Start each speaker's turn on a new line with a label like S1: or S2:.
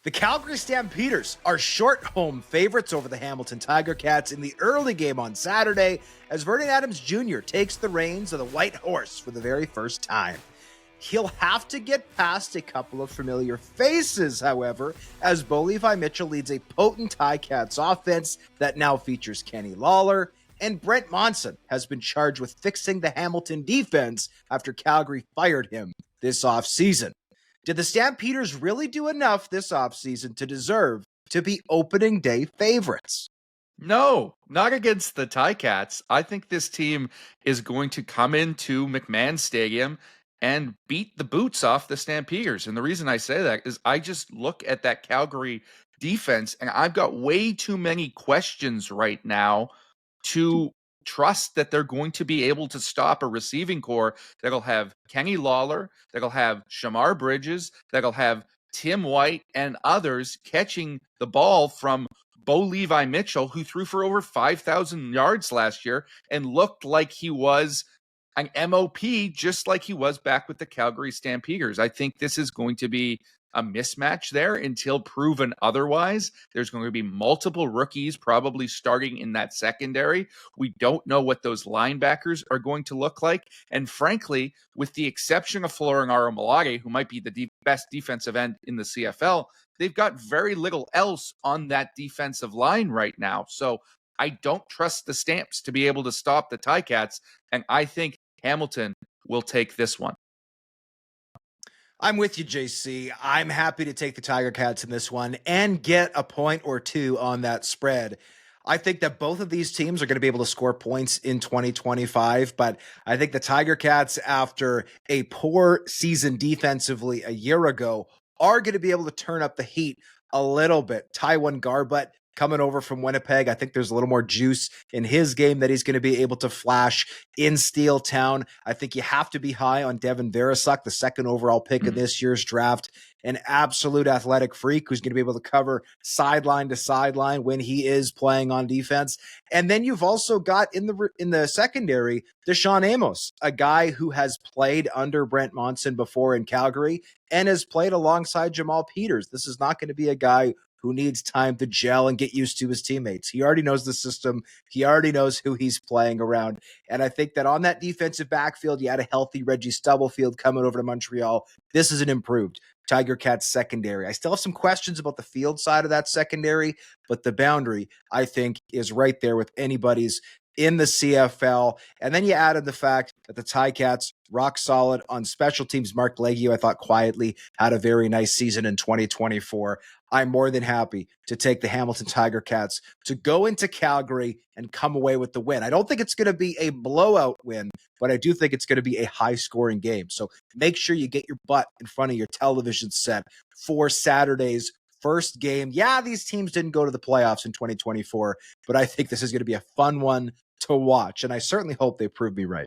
S1: The Calgary Stampeders are short home favorites over the Hamilton Tiger Cats in the early game on Saturday as Vernon Adams Jr. takes the reins of the White Horse for the very first time. He'll have to get past a couple of familiar faces, however, as Bo Levi Mitchell leads a potent Ticats offense that now features Kenny Lawler, and Brent Monson has been charged with fixing the Hamilton defense after Calgary fired him this offseason. Did the Stampeders really do enough this offseason to deserve to be opening day favorites?
S2: No, not against the Ticats. I think this team is going to come into McMahon Stadium and beat the boots off the Stampeders. And the reason I say that is I just look at that Calgary defense and I've got way too many questions right now to trust that they're going to be able to stop a receiving core that'll have Kenny Lawler, that'll have Shamar Bridges, that'll have Tim White and others catching the ball from Bo Levi Mitchell, who threw for over 5,000 yards last year and looked like he was an MOP, just like he was back with the Calgary Stampeders. I think this is going to be a mismatch there until proven otherwise. There's going to be multiple rookies probably starting in that secondary. We don't know what those linebackers are going to look like. And frankly, with the exception of Florinaro Malade, who might be the best defensive end in the CFL, they've got very little else on that defensive line right now. So I don't trust the Stamps to be able to stop the Ticats. And I think Hamilton will take this one.
S1: I'm with you, JC. I'm happy to take the Tiger Cats in this one and get a point or two on that spread. I think that both of these teams are going to be able to score points in 2025, but I think the Tiger Cats, after a poor season defensively a year ago, are going to be able to turn up the heat a little bit. TyJuan Garbutt coming over from Winnipeg. I think there's a little more juice in his game that he's going to be able to flash in Steel Town. I think you have to be high on Devin Veresuk, the second overall pick in this year's draft, an absolute athletic freak who's going to be able to cover sideline to sideline when he is playing on defense. And then you've also got in the secondary, DaShaun Amos, a guy who has played under Brent Monson before in Calgary and has played alongside Jamal Peters. This is not going to be a guy who needs time to gel and get used to his teammates. He already knows the system. He already knows who he's playing around. And I think that on that defensive backfield, you had a healthy Reggie Stubblefield coming over to Montreal. This is an improved Tiger Cats secondary. I still have some questions about the field side of that secondary, but the boundary, I think, is right there with anybody's in the CFL. And then you added the fact that the Ticats, rock solid on special teams. Mark Leggio, I thought quietly had a very nice season in 2024. I'm more than happy to take the Hamilton Tiger Cats to go into Calgary and come away with the win. I don't think it's going to be a blowout win, but I do think it's going to be a high-scoring game. So make sure you get your butt in front of your television set for Saturday's first game. Yeah, these teams didn't go to the playoffs in 2024, but I think this is going to be a fun one to watch, and I certainly hope they prove me right.